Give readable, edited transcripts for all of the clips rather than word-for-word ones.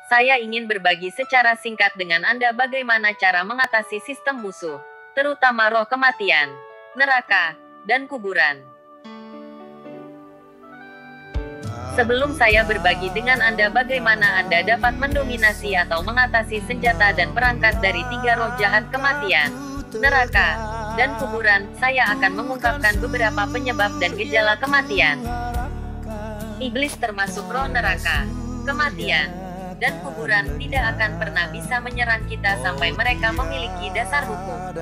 Saya ingin berbagi secara singkat dengan Anda bagaimana cara mengatasi sistem musuh, terutama roh kematian, neraka, dan kuburan. Sebelum saya berbagi dengan Anda bagaimana Anda dapat mendominasi atau mengatasi senjata dan perangkat dari 3 roh jahat kematian, neraka, dan kuburan, saya akan mengungkapkan beberapa penyebab dan gejala kematian. Iblis termasuk roh neraka, kematian, dan kuburan tidak akan pernah bisa menyerang kita sampai mereka memiliki dasar hukum.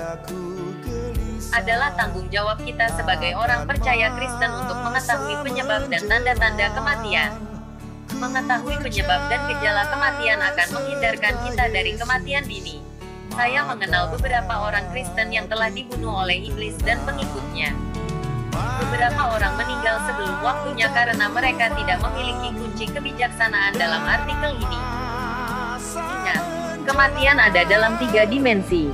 Adalah tanggung jawab kita sebagai orang percaya Kristen untuk mengetahui penyebab dan tanda-tanda kematian. Mengetahui penyebab dan gejala kematian akan menghindarkan kita dari kematian dini. Saya mengenal beberapa orang Kristen yang telah dibunuh oleh iblis dan pengikutnya. Beberapa orang meninggal sebelum waktunya karena mereka tidak memiliki kunci kebijaksanaan dalam artikel ini. Ingat, kematian ada dalam 3 dimensi.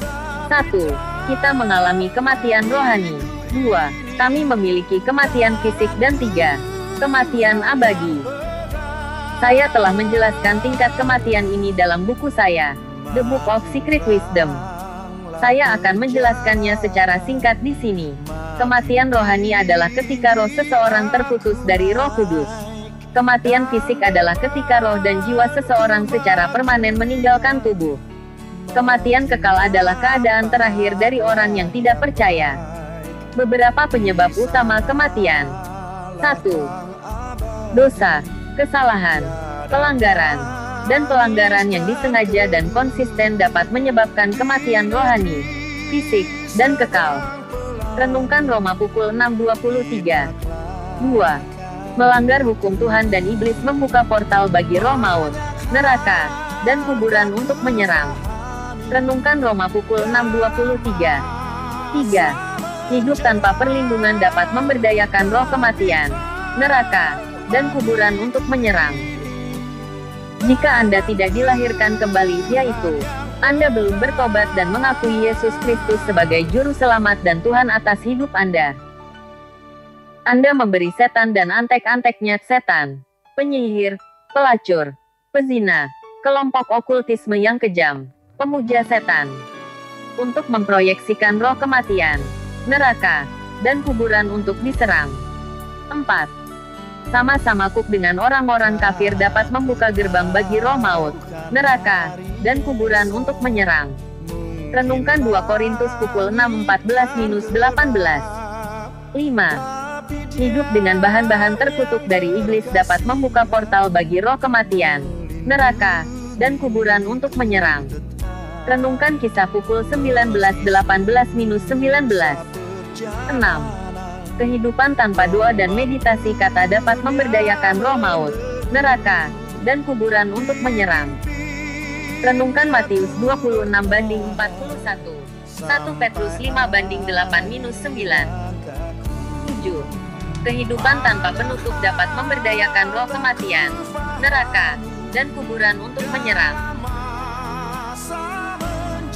1. Kita mengalami kematian rohani. 2. Kami memiliki kematian fisik. Dan 3. Kematian abadi. Saya telah menjelaskan tingkat kematian ini dalam buku saya, The Book of Secret Wisdom. Saya akan menjelaskannya secara singkat di sini. Kematian rohani adalah ketika roh seseorang terputus dari Roh Kudus. Kematian fisik adalah ketika roh dan jiwa seseorang secara permanen meninggalkan tubuh. Kematian kekal adalah keadaan terakhir dari orang yang tidak percaya. Beberapa penyebab utama kematian. 1. Dosa, kesalahan, pelanggaran, dan pelanggaran yang disengaja dan konsisten dapat menyebabkan kematian rohani, fisik, dan kekal. Renungkan Roma pukul 6.23. 2. Melanggar hukum Tuhan dan iblis membuka portal bagi roh maut, neraka, dan kuburan untuk menyerang. Renungkan Roma pukul 6.23. 3. Hidup tanpa perlindungan dapat memberdayakan roh kematian, neraka, dan kuburan untuk menyerang. Jika Anda tidak dilahirkan kembali, yaitu Anda belum bertobat dan mengakui Yesus Kristus sebagai Juru Selamat dan Tuhan atas hidup Anda, Anda memberi setan dan antek-anteknya setan, penyihir, pelacur, pezina, kelompok okultisme yang kejam, pemuja setan, untuk memproyeksikan roh kematian, neraka, dan kuburan untuk diserang. 4. Sama-sama kuk dengan orang-orang kafir dapat membuka gerbang bagi roh maut, neraka, dan kuburan untuk menyerang. Renungkan 2 Korintus pukul 6:14-18. 5. Hidup dengan bahan-bahan terkutuk dari iblis dapat membuka portal bagi roh kematian, neraka, dan kuburan untuk menyerang. Renungkan Kisah pukul 19:18-19. 6. Kehidupan tanpa doa dan meditasi kata dapat memberdayakan roh maut, neraka, dan kuburan untuk menyerang. Renungkan Matius 26:41, 1 Petrus 5:8-9. 7. Kehidupan tanpa penutup dapat memberdayakan roh kematian, neraka, dan kuburan untuk menyerang.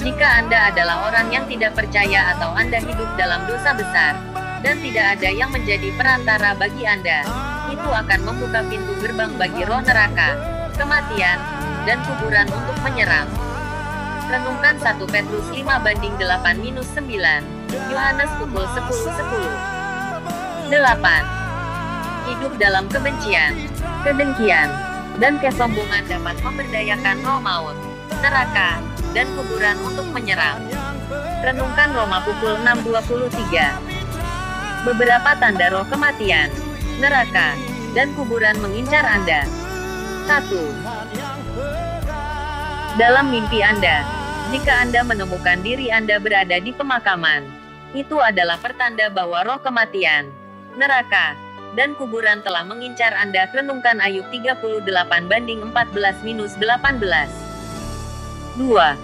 Jika Anda adalah orang yang tidak percaya atau Anda hidup dalam dosa besar, dan tidak ada yang menjadi perantara bagi Anda, itu akan membuka pintu gerbang bagi roh neraka, kematian, dan kuburan untuk menyerang. Renungkan 1 Petrus 5:8-9, Yohanes pukul 10:10. 8. Hidup dalam kebencian, kedengkian, dan kesombongan dapat memberdayakan roh maut, neraka, dan kuburan untuk menyerang. Renungkan Roma pukul 6:23. Beberapa tanda roh kematian, neraka, dan kuburan mengincar Anda. 1. Dalam mimpi Anda, jika Anda menemukan diri Anda berada di pemakaman, itu adalah pertanda bahwa roh kematian, neraka, dan kuburan telah mengincar Anda. Renungkan Ayub 38:14-18. 2.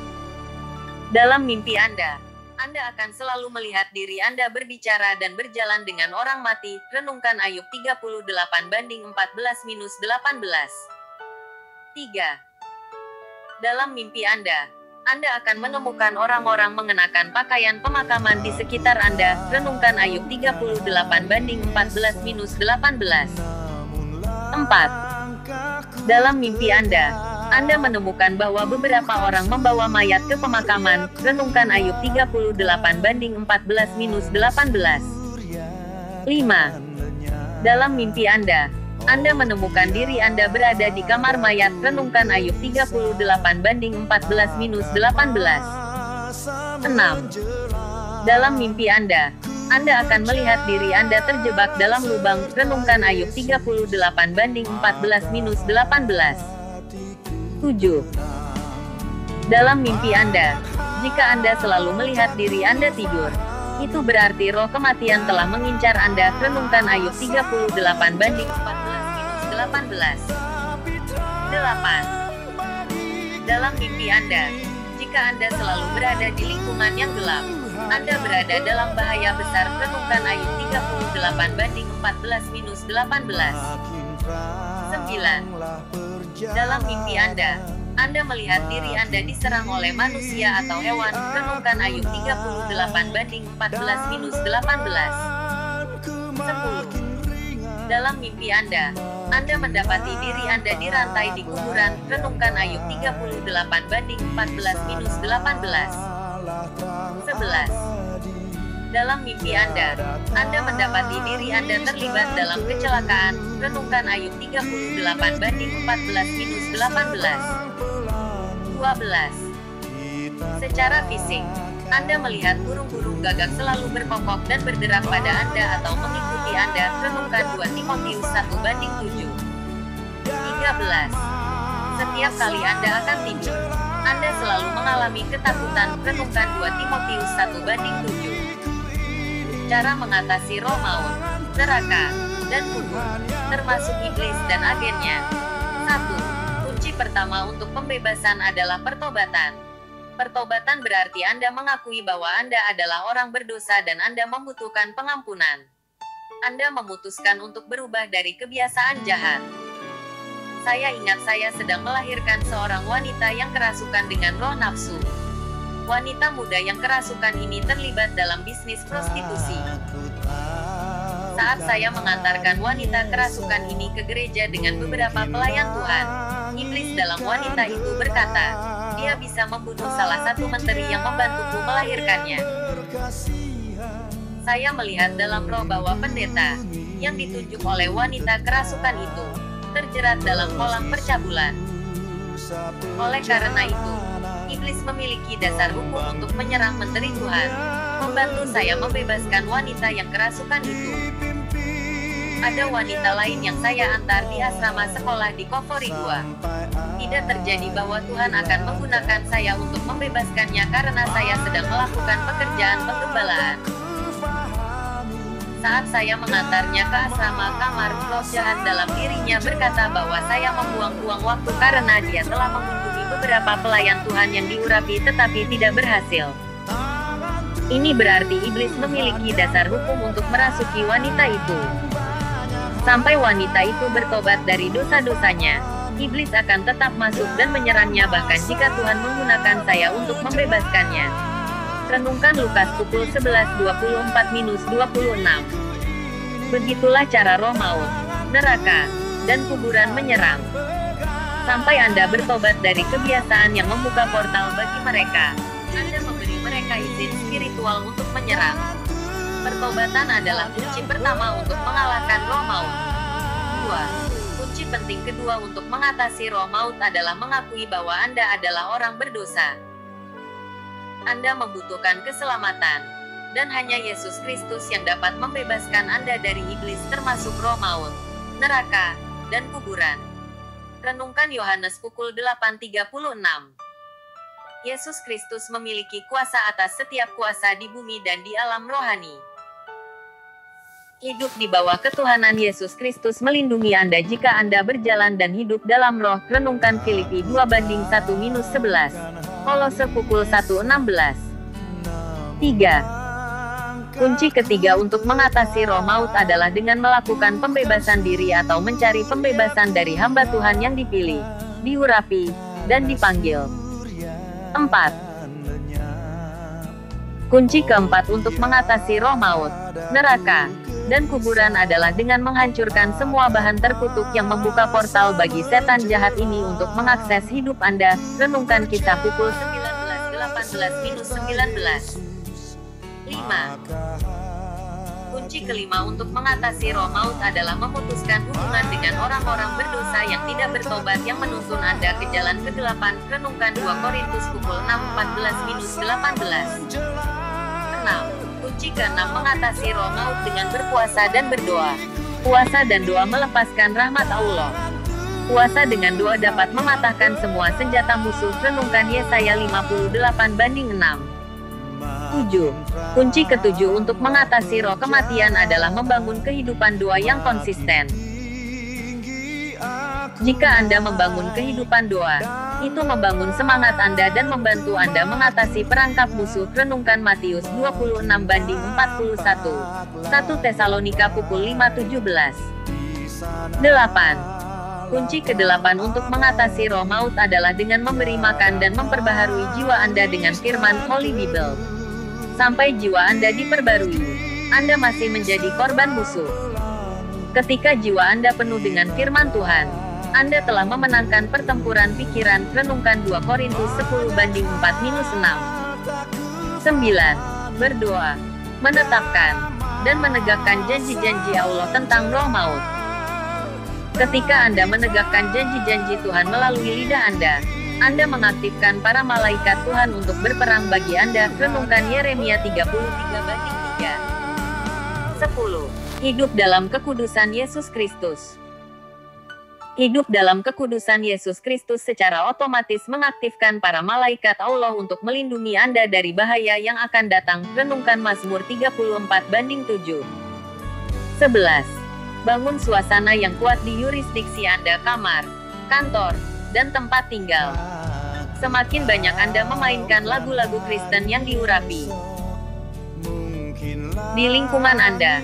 Dalam mimpi Anda akan selalu melihat diri Anda berbicara dan berjalan dengan orang mati. Renungkan Ayub 38:14-18. 3. Dalam mimpi Anda akan menemukan orang-orang mengenakan pakaian pemakaman di sekitar Anda. Renungkan Ayub 38:14-18. 4. Dalam mimpi Anda menemukan bahwa beberapa orang membawa mayat ke pemakaman. Renungkan Ayub 38:14-18. 5. Dalam mimpi Anda menemukan diri Anda berada di kamar mayat. Renungkan Ayub 38:14-18. 6. Dalam mimpi Anda akan melihat diri Anda terjebak dalam lubang. Renungkan Ayub 38:14-18. 7. Dalam mimpi jika Anda selalu melihat diri Anda tidur, itu berarti roh kematian telah mengincar Anda. Renungkan Ayub 38:14-18. 8. Dalam mimpi jika Anda selalu berada di lingkungan yang gelap, Anda berada dalam bahaya besar. Renungkan Ayub 38:14-18. 9. Dalam mimpi Anda melihat diri Anda diserang oleh manusia atau hewan. Renungkan Ayub 38:14-18. 10. Dalam mimpi Anda mendapati diri Anda dirantai di kuburan. Renungkan Ayub 38:14-18. 11. Dalam mimpi Anda mendapati diri Anda terlibat dalam kecelakaan. Renungkan Ayub 38:14-18. 12. Secara fisik, Anda melihat burung-burung gagak selalu berkokok dan berderak pada Anda atau mengikuti Anda. Renungkan 2 Timotius 1:7. 13. Setiap kali Anda akan tidur, Anda selalu mengalami ketakutan. Renungkan 2 Timotius 1:7. Cara mengatasi roh maut, neraka, dan kubur, termasuk iblis dan agennya. 1. Kunci pertama untuk pembebasan adalah pertobatan. Pertobatan berarti Anda mengakui bahwa Anda adalah orang berdosa dan Anda membutuhkan pengampunan. Anda memutuskan untuk berubah dari kebiasaan jahat. Saya ingat saya sedang melahirkan seorang wanita yang kerasukan dengan roh nafsu. Wanita muda yang kerasukan ini terlibat dalam bisnis prostitusi. Saat saya mengantarkan wanita kerasukan ini ke gereja dengan beberapa pelayan Tuhan, iblis dalam wanita itu berkata, "Dia bisa membunuh salah satu menteri yang membantuku melahirkannya." Saya melihat dalam roh bahwa pendeta, yang ditunjuk oleh wanita kerasukan itu, terjerat dalam kolam percabulan. Oleh karena itu, iblis memiliki dasar hukum untuk menyerang menteri Tuhan, membantu saya membebaskan wanita yang kerasukan itu. Ada wanita lain yang saya antar di asrama sekolah di Koforigua. Tidak terjadi bahwa Tuhan akan menggunakan saya untuk membebaskannya karena saya sedang melakukan pekerjaan penggembalaan. Saat saya mengantarnya ke asrama, kamar roh jahat dalam dirinya berkata bahwa saya membuang-buang waktu karena dia telah mengunjungi beberapa pelayan Tuhan yang diurapi tetapi tidak berhasil. Ini berarti iblis memiliki dasar hukum untuk merasuki wanita itu. Sampai wanita itu bertobat dari dosa-dosanya, iblis akan tetap masuk dan menyerangnya bahkan jika Tuhan menggunakan saya untuk membebaskannya. Renungkan Lukas pukul 11:24-26. Begitulah cara roh maut, neraka, dan kuburan menyerang. Sampai Anda bertobat dari kebiasaan yang membuka portal bagi mereka, Anda memberi mereka izin spiritual untuk menyerang. Pertobatan adalah kunci pertama untuk mengalahkan roh maut. 2. Kunci penting kedua untuk mengatasi roh maut adalah mengakui bahwa Anda adalah orang berdosa. Anda membutuhkan keselamatan, dan hanya Yesus Kristus yang dapat membebaskan Anda dari iblis termasuk roh maut, neraka, dan kuburan. Renungkan Yohanes pukul 8:36. Yesus Kristus memiliki kuasa atas setiap kuasa di bumi dan di alam rohani. Hidup di bawah ketuhanan Yesus Kristus melindungi Anda jika Anda berjalan dan hidup dalam roh. Renungkan Filipi 2:1-11. Kolose pukul 1:16. 3. Kunci ketiga untuk mengatasi roh maut adalah dengan melakukan pembebasan diri atau mencari pembebasan dari hamba Tuhan yang dipilih, diurapi, dan dipanggil. 4. Kunci keempat untuk mengatasi roh maut, neraka, dan kuburan adalah dengan menghancurkan semua bahan terkutuk yang membuka portal bagi setan jahat ini untuk mengakses hidup Anda. Renungkan Kisah pukul 19:18-19. 5. Kunci kelima untuk mengatasi roh maut adalah memutuskan hubungan dengan orang-orang berdosa yang tidak bertobat yang menuntun Anda ke jalan ke-8. Renungkan 2 Korintus pukul 6:14-18. 6. Kunci ke-6 mengatasi roh maut dengan berpuasa dan berdoa. Puasa dan doa melepaskan rahmat Allah. Puasa dengan doa dapat mematahkan semua senjata musuh. Renungkan Yesaya 58:6. 7. Kunci ke-7 untuk mengatasi roh kematian adalah membangun kehidupan doa yang konsisten. Jika Anda membangun kehidupan doa, itu membangun semangat Anda dan membantu Anda mengatasi perangkap musuh. Renungkan Matius 26:41. 1 Tesalonika pukul 5:17. 8. Kunci ke-8 untuk mengatasi roh maut adalah dengan memberi makan dan memperbaharui jiwa Anda dengan firman Holy Bible. Sampai jiwa Anda diperbarui, Anda masih menjadi korban musuh. Ketika jiwa Anda penuh dengan firman Tuhan, Anda telah memenangkan pertempuran pikiran. Renungkan 2 Korintus 10:4-6. 9. Berdoa, menetapkan, dan menegakkan janji-janji Allah tentang roh maut. Ketika Anda menegakkan janji-janji Tuhan melalui lidah Anda mengaktifkan para malaikat Tuhan untuk berperang bagi Anda. Renungkan Yeremia 33:3. 10. Hidup dalam kekudusan Yesus Kristus. Hidup dalam kekudusan Yesus Kristus secara otomatis mengaktifkan para malaikat Allah untuk melindungi Anda dari bahaya yang akan datang. Renungkan Mazmur 34:7. 11. Bangun suasana yang kuat di yurisdiksi Anda, kamar, kantor, dan tempat tinggal. Semakin banyak Anda memainkan lagu-lagu Kristen yang diurapi di lingkungan Anda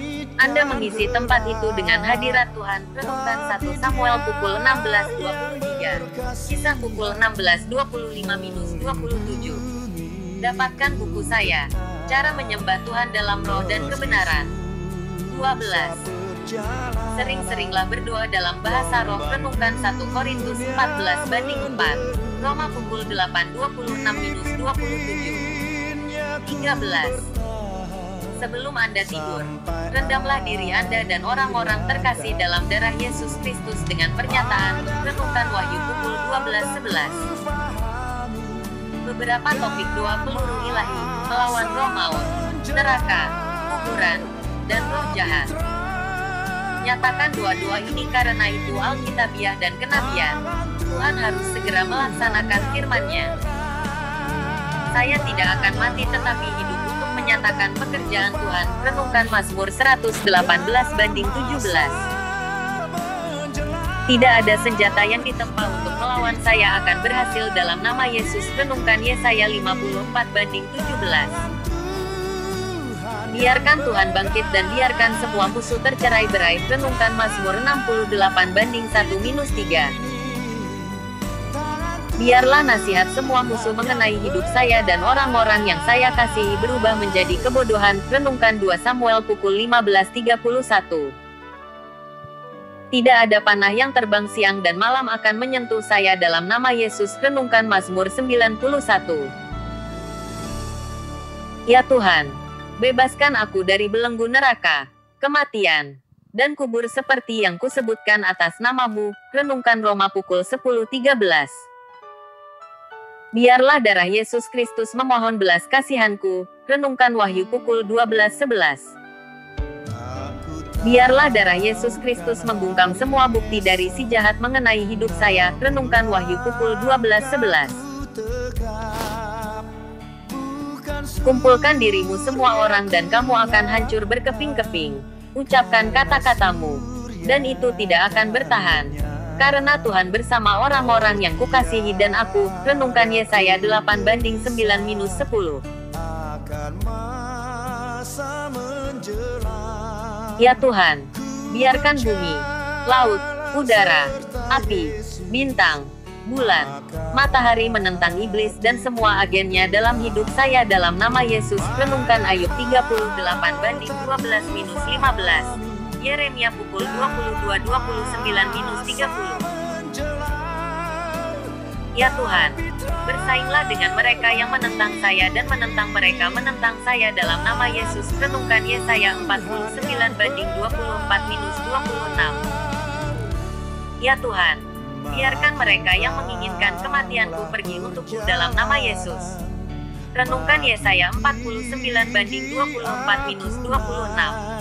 mengisi tempat itu dengan hadirat Tuhan. Renungkan 1 Samuel pukul 16:23. Kisah pukul 16:25-27. Dapatkan buku saya, Cara Menyembah Tuhan dalam Roh dan Kebenaran. 12. Sering-seringlah berdoa dalam bahasa roh. Renungkan 1 Korintus 14:4. Roma pukul 8:26-27. 13. Sebelum Anda tidur, rendamlah diri Anda dan orang-orang terkasih dalam darah Yesus Kristus dengan pernyataan. Renungkan Wahyu pukul 12:11. Beberapa topik doa peluru ilahi, melawan roh maut, neraka, kuburan, dan roh jahat. Nyatakan doa-doa ini karena itu Alkitabiah dan kenabian. Tuhan harus segera melaksanakan firman-Nya. Saya tidak akan mati tetapi hidup untuk menyatakan pekerjaan Tuhan. Renungkan Mazmur 118:17. Tidak ada senjata yang ditempa untuk melawan saya akan berhasil dalam nama Yesus. Renungkan Yesaya 54:17. Biarkan Tuhan bangkit dan biarkan semua musuh tercerai-berai. Renungkan Mazmur 68:1-3. Biarlah nasihat semua musuh mengenai hidup saya dan orang-orang yang saya kasihi berubah menjadi kebodohan. Renungkan 2 Samuel pukul 15:31. Tidak ada panah yang terbang siang dan malam akan menyentuh saya dalam nama Yesus. Renungkan Mazmur 91. Ya Tuhan, bebaskan aku dari belenggu neraka, kematian, dan kubur seperti yang kusebutkan atas nama-Mu. Renungkan Roma pukul 10:13. Biarlah darah Yesus Kristus memohon belas kasihanku. Renungkan Wahyu pukul 12:11. Biarlah darah Yesus Kristus membungkam semua bukti dari si jahat mengenai hidup saya. Renungkan Wahyu pukul 12:11. Kumpulkan dirimu semua orang dan kamu akan hancur berkeping-keping. Ucapkan kata-katamu, dan itu tidak akan bertahan. Karena Tuhan bersama orang-orang yang kukasihi dan aku. Renungkan Yesaya 8:9-10. Ya Tuhan, biarkan bumi, laut, udara, api, bintang, bulan, matahari menentang iblis dan semua agennya dalam hidup saya dalam nama Yesus. Renungkan Ayub 38-12-15. Yeremia pukul 22:29-30. Ya Tuhan, bersainglah dengan mereka yang menentang saya dan menentang mereka menentang saya dalam nama Yesus. Renungkan Yesaya 49-24-26. Ya Tuhan, biarkan mereka yang menginginkan kematianku pergi untukku dalam nama Yesus. Renungkan Yesaya 49-24-26.